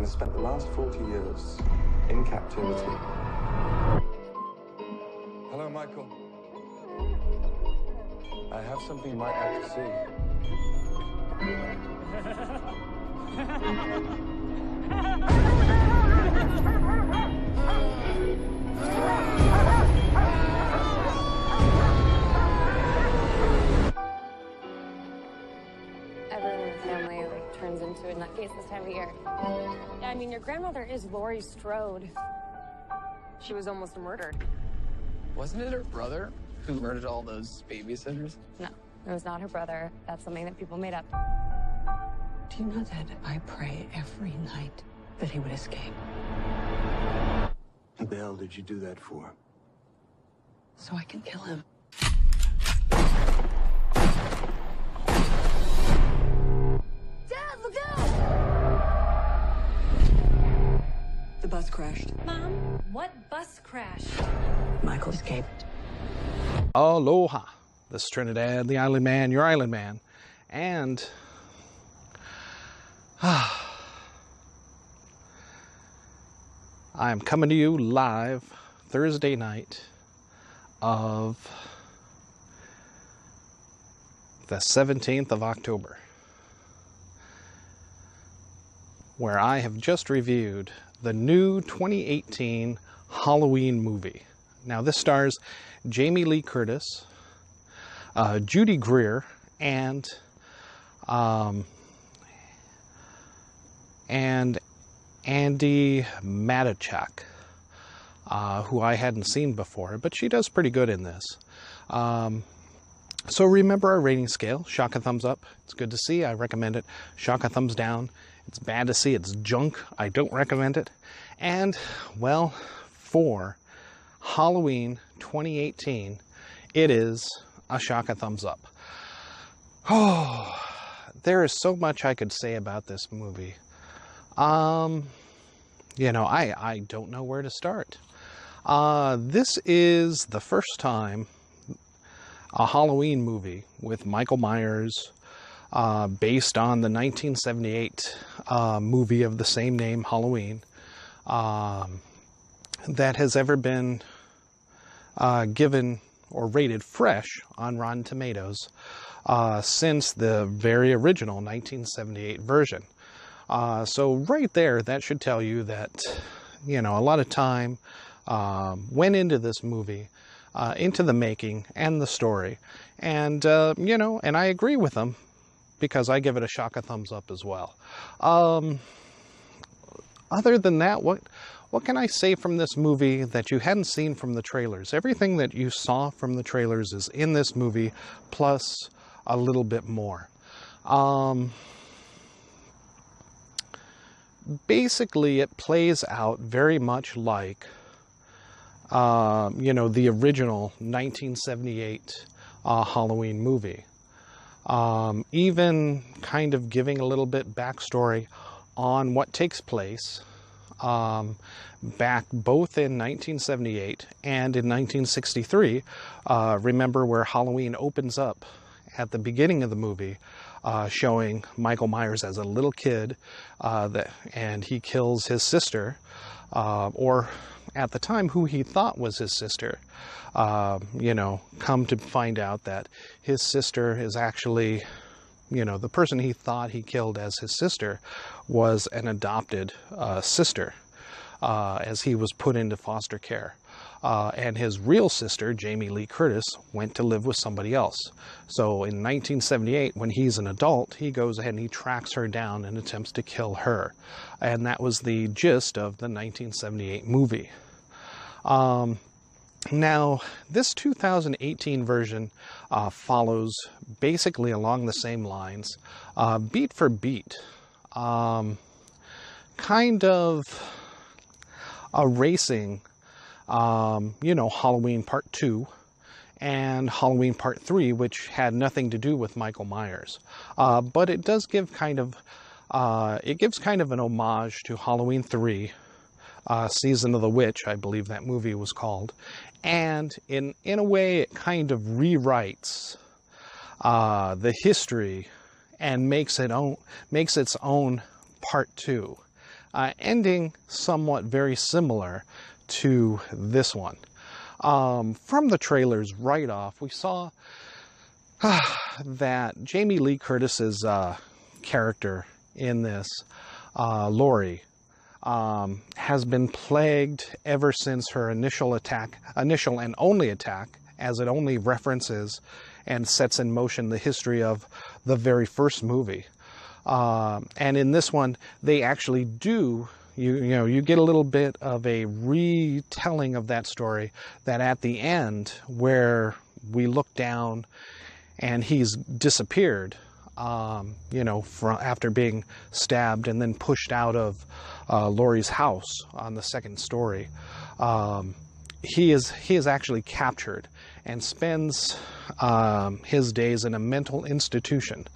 has spent the last 40 years in captivity. Hello, Michael. I have something you might like to see. Everyone in the family turns into a nutcase this time of year. Yeah, I mean, your grandmother is Laurie Strode. She was almost murdered. Wasn't it her brother who murdered all those babysitters? No, it was not her brother. That's something that people made up. Do you know that I pray every night that he would escape? What the hell did you do that for? So I can kill him. Dad, look out! The bus crashed. Mom, what bus crashed? Michael escaped. Aloha. This is Trinidad the Island Man, your Island Man. And I am coming to you live Thursday night of the 17th of October, where I have just reviewed the new 2018 Halloween movie. Now this stars Jamie Lee Curtis, Judy Greer, and Andy Matichak, who I hadn't seen before, but she does pretty good in this. So remember our rating scale. Shock a thumbs up. It's good to see. I recommend it. Shock a thumbs down. It's bad to see. It's junk. I don't recommend it. And, well, for Halloween 2018, it is a shock a thumbs up. Oh, there is so much I could say about this movie. You know, I don't know where to start. This is the first time a Halloween movie with Michael Myers, based on the 1978 movie of the same name, Halloween, that has ever been given or rated fresh on Rotten Tomatoes since the very original 1978 version. So right there, that should tell you that, you know, a lot of time went into this movie, into the making and the story. And, you know, and I agree with them because I give it a shock a thumbs up as well. Other than that, what can I say from this movie that you hadn't seen from the trailers? Everything that you saw from the trailers is in this movie, plus a little bit more. Basically, it plays out very much like, you know, the original 1978 Halloween movie. Even kind of giving a little bit backstory on what takes place back both in 1978 and in 1963. Remember where Halloween opens up at the beginning of the movie, showing Michael Myers as a little kid, and he kills his sister, or at the time who he thought was his sister. You know, come to find out that his sister is actually, you know, the person he thought he killed as his sister was an adopted sister, as he was put into foster care. And his real sister, Jamie Lee Curtis, went to live with somebody else. So in 1978, when he's an adult, he goes ahead and he tracks her down and attempts to kill her. And that was the gist of the 1978 movie. Now, this 2018 version follows basically along the same lines, beat for beat. Kind of erasing you know, Halloween Part 2 and Halloween Part 3, which had nothing to do with Michael Myers. But it does give kind of, it gives kind of an homage to Halloween 3, Season of the Witch, I believe that movie was called. And in a way, it kind of rewrites the history and makes its own Part 2. ending somewhat very similar to this one. From the trailers right off, we saw that Jamie Lee Curtis's character in this, Laurie, has been plagued ever since her initial and only attack, as it only references and sets in motion the history of the very first movie. And in this one, they actually do, you get a little bit of a retelling of that story, that at the end, where we look down and he's disappeared, after being stabbed and then pushed out of Laurie's house on the second story. He is actually captured and spends his days in a mental institution.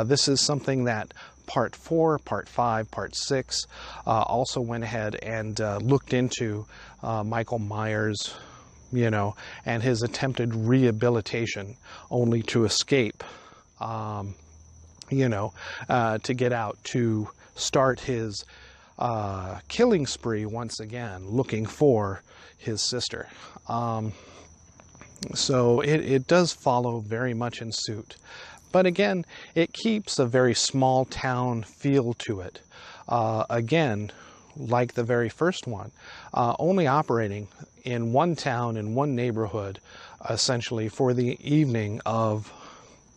This is something that Part 4, Part 5, Part 6 also went ahead and looked into Michael Myers, and his attempted rehabilitation only to escape, to get out, to start his killing spree once again, looking for his sister. So it does follow very much in suit. But again, it keeps a very small town feel to it. Again, like the very first one, only operating in one town, in one neighborhood, essentially for the evening of,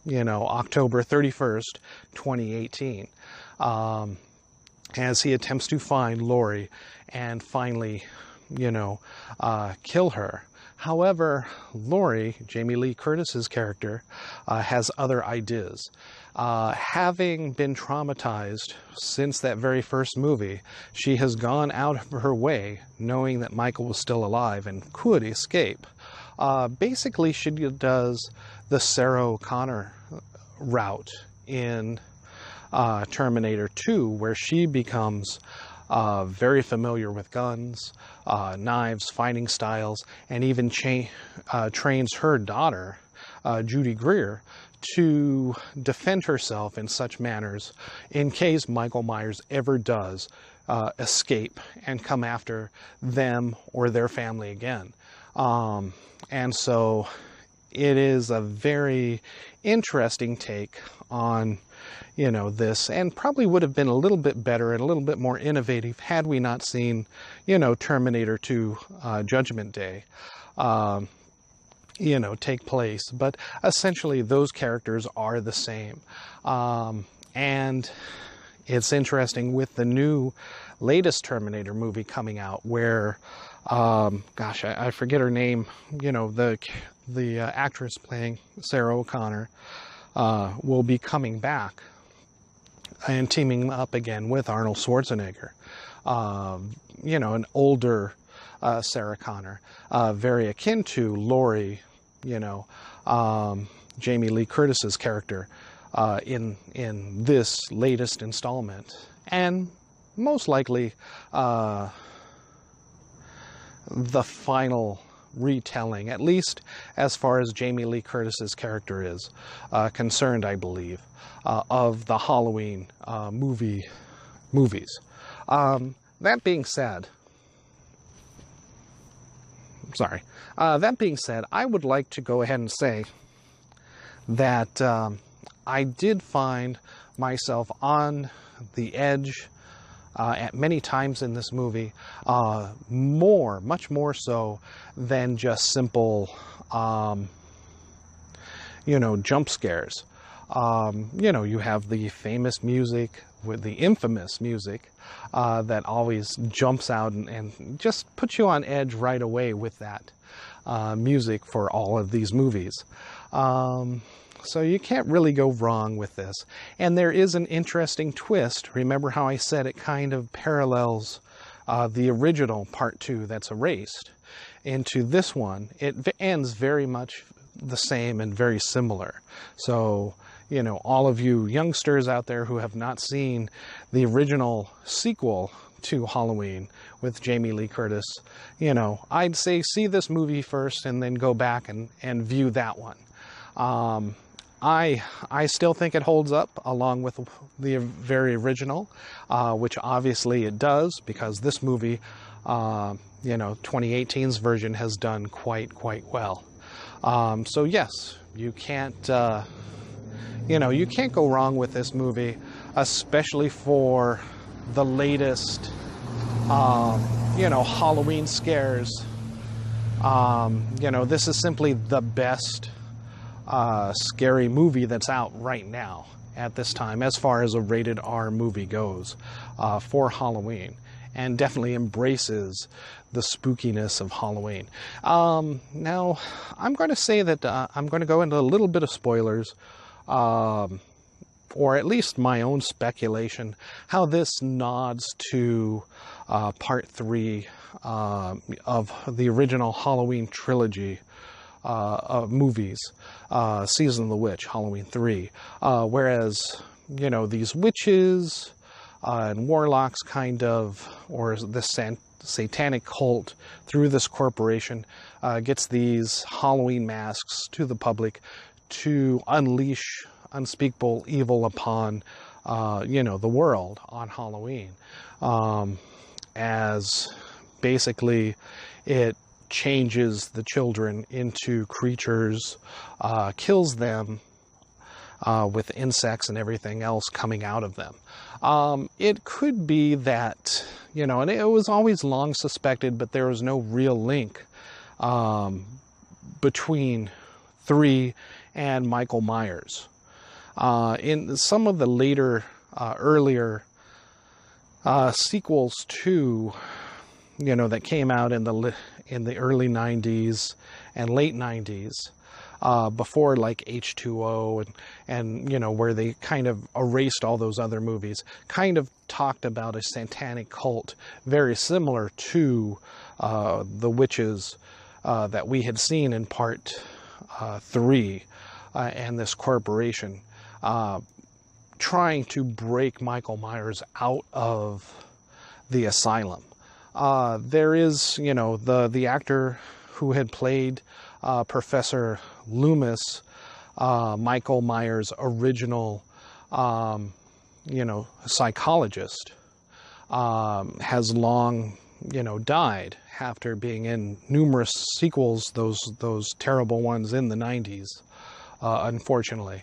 October 31st, 2018. As he attempts to find Laurie and finally, kill her. However, Laurie, Jamie Lee Curtis's character, has other ideas. Having been traumatized since that very first movie, she has gone out of her way, knowing that Michael was still alive and could escape. Basically, she does the Sarah Connor route in Terminator 2, where she becomes very familiar with guns, knives, fighting styles, and even trains her daughter, Judy Greer, to defend herself in such manners in case Michael Myers ever does escape and come after them or their family again. And so it is a very interesting take on this, and probably would have been a little bit better and a little bit more innovative had we not seen, Terminator 2 Judgment Day, take place. But essentially those characters are the same. And it's interesting with the new latest Terminator movie coming out where, I forget her name, the actress playing Sarah Connor will be coming back and teaming up again with Arnold Schwarzenegger. An older Sarah Connor, very akin to Laurie, Jamie Lee Curtis's character in this latest installment, and most likely the final retelling, at least as far as Jamie Lee Curtis's character is concerned, I believe, of the Halloween movies. That being said, I would like to go ahead and say that I did find myself on the edge at many times in this movie, much more so than just simple, jump scares. You have the famous music, with the infamous music, that always jumps out and just puts you on edge right away with that music for all of these movies. So you can't really go wrong with this. And there is an interesting twist. Remember how I said it kind of parallels the original Part 2 that's erased into this one. It ends very much the same and very similar. So, all of you youngsters out there who have not seen the original sequel to Halloween with Jamie Lee Curtis, I'd say see this movie first and then go back and view that one. I still think it holds up along with the very original, which obviously it does, because this movie, 2018's version has done quite well. So yes, you can't go wrong with this movie, especially for the latest, Halloween scares. This is simply the best scary movie that's out right now at this time, as far as a rated R movie goes, for Halloween, and definitely embraces the spookiness of Halloween. Now, I'm going to say that I'm going to go into a little bit of spoilers, or at least my own speculation, how this nods to part 3 of the original Halloween trilogy of movies, Season of the Witch, Halloween 3. Whereas, these witches and warlocks or this satanic cult through this corporation gets these Halloween masks to the public to unleash unspeakable evil upon, the world on Halloween. As basically it changes the children into creatures, kills them with insects and everything else coming out of them. It could be that, and it was always long suspected, but there was no real link between 3 and Michael Myers. In some of the later, earlier sequels to, that came out in the early 90s and late 90s, before like H2O and where they kind of erased all those other movies, kind of talked about a satanic cult very similar to the witches that we had seen in part 3, and this corporation trying to break Michael Myers out of the asylum. There is, the actor who had played Professor Loomis, Michael Myers' original, psychologist, has long, died after being in numerous sequels, those terrible ones in the 90s, unfortunately.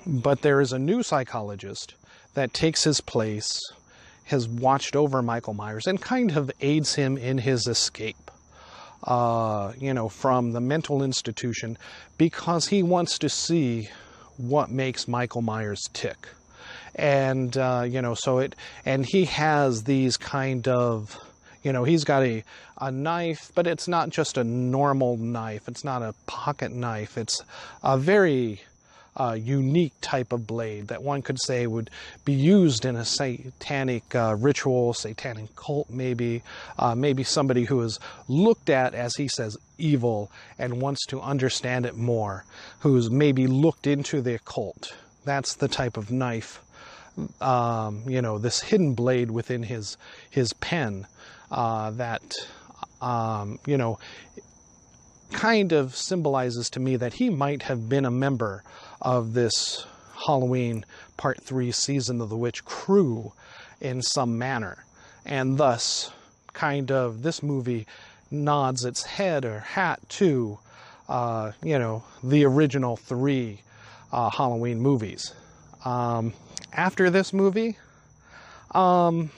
But there is a new psychologist that takes his place, has watched over Michael Myers, and kind of aids him in his escape, from the mental institution, because he wants to see what makes Michael Myers tick. And, and he has these kind of, he's got a knife, but it's not just a normal knife. It's not a pocket knife. It's a very unique type of blade that one could say would be used in a satanic ritual, satanic cult maybe, maybe somebody who is looked at, as he says, evil and wants to understand it more, who's maybe looked into the occult. That's the type of knife, this hidden blade within his pen that, kind of symbolizes to me that he might have been a member of this Halloween Part 3 Season of the Witch crew in some manner. And thus, kind of, this movie nods its head or hat to, the original 3 Halloween movies. After this movie, again,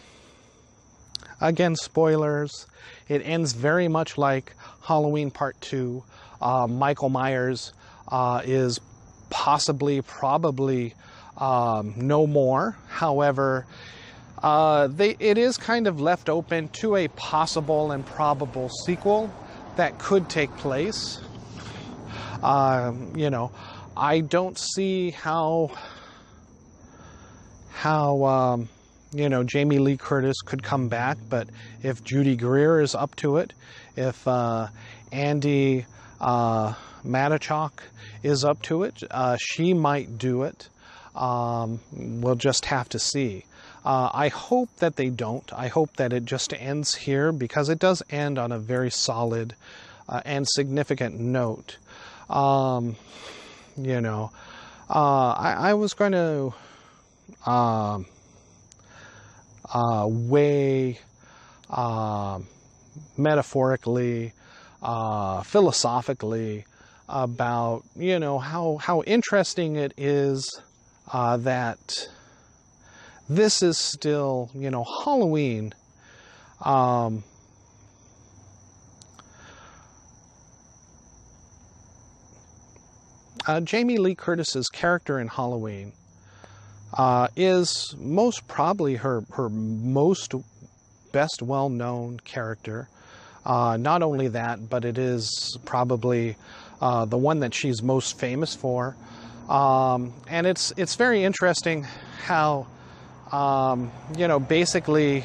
spoilers, it ends very much like Halloween Part 2. Michael Myers is probably no more. However, it is kind of left open to a possible and probable sequel that could take place. I don't see how Jamie Lee Curtis could come back, but if Judy Greer is up to it, if Andy Matichak is up to it, she might do it. We'll just have to see. I hope that they don't. I hope that it just ends here, because it does end on a very solid and significant note. You know, I was going to weigh metaphorically, philosophically about, you know, how interesting it is that this is still, you know, Halloween. Jamie Lee Curtis's character in Halloween is most probably her most best well-known character. Not only that, but it is probably the one that she's most famous for. And it's very interesting how, you know, basically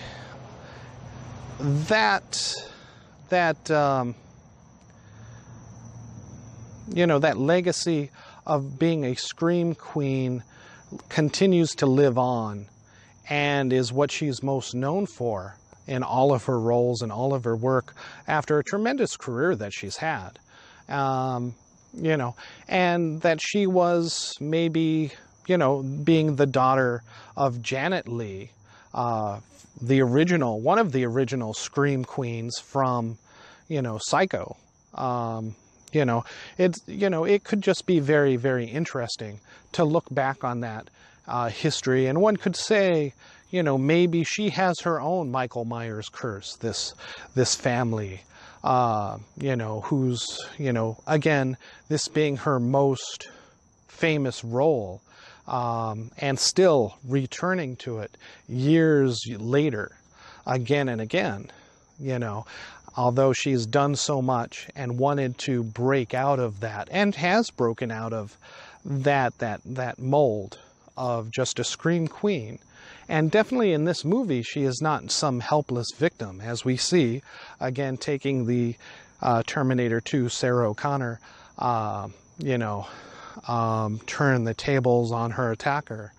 that you know, that legacy of being a scream queen continues to live on and is what she's most known for in all of her roles and all of her work after a tremendous career that she's had. You know, and that she was maybe, you know, being the daughter of Janet Leigh, the original, one of the original scream queens from, you know, Psycho. You know, it could just be very, very interesting to look back on that history. And one could say, you know, maybe she has her own Michael Myers curse, this family, you know, who's, you know, again, this being her most famous role, and still returning to it years later, again and again, you know. Although she's done so much and wanted to break out of that, and has broken out of that mold of just a scream queen. And definitely in this movie, she is not some helpless victim, as we see, again, taking the Terminator 2 Sarah O'Connor, you know, turn the tables on her attacker,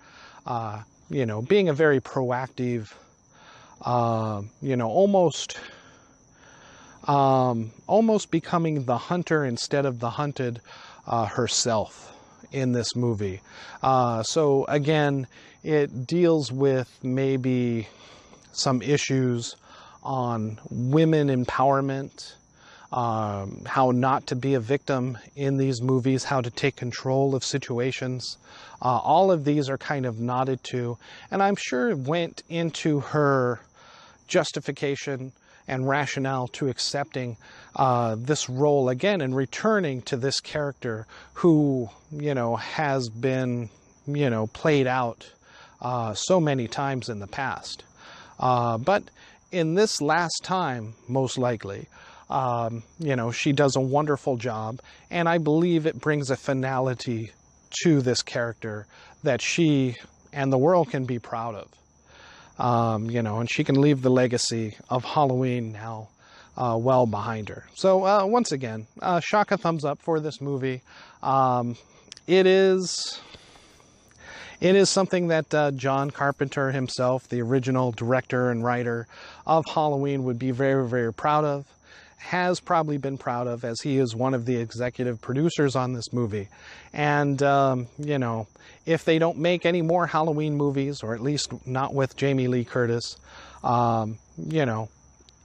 you know, being a very proactive, you know, almost becoming the hunter instead of the hunted herself in this movie. So again, it deals with maybe some issues on women empowerment, how not to be a victim in these movies, how to take control of situations. All of these are kind of nodded to, and I'm sure it went into her justification and rationale to accepting this role again and returning to this character who, you know, has been, you know, played out so many times in the past. But in this last time, most likely, you know, she does a wonderful job, and I believe it brings a finality to this character that she and the world can be proud of. You know, and she can leave the legacy of Halloween now well behind her. So once again, shock a thumbs up for this movie. It is something that John Carpenter himself, the original director and writer of Halloween, would be very, very proud of. Has probably been proud of, as he is one of the executive producers on this movie. And, you know, if they don't make any more Halloween movies, or at least not with Jamie Lee Curtis, you know,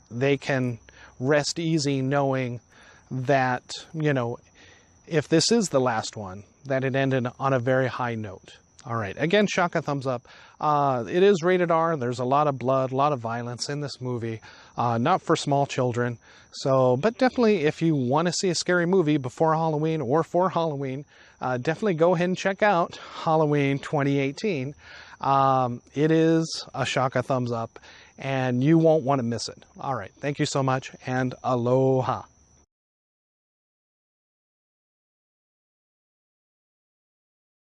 they can rest easy knowing that, you know, if this is the last one, that it ended on a very high note. All right, again, shock a thumbs up. It is rated R. There's a lot of blood, a lot of violence in this movie. Not for small children. So, but definitely if you want to see a scary movie before Halloween or for Halloween, definitely go ahead and check out Halloween 2018. It is a shock a thumbs up, and you won't want to miss it. All right, thank you so much, and aloha.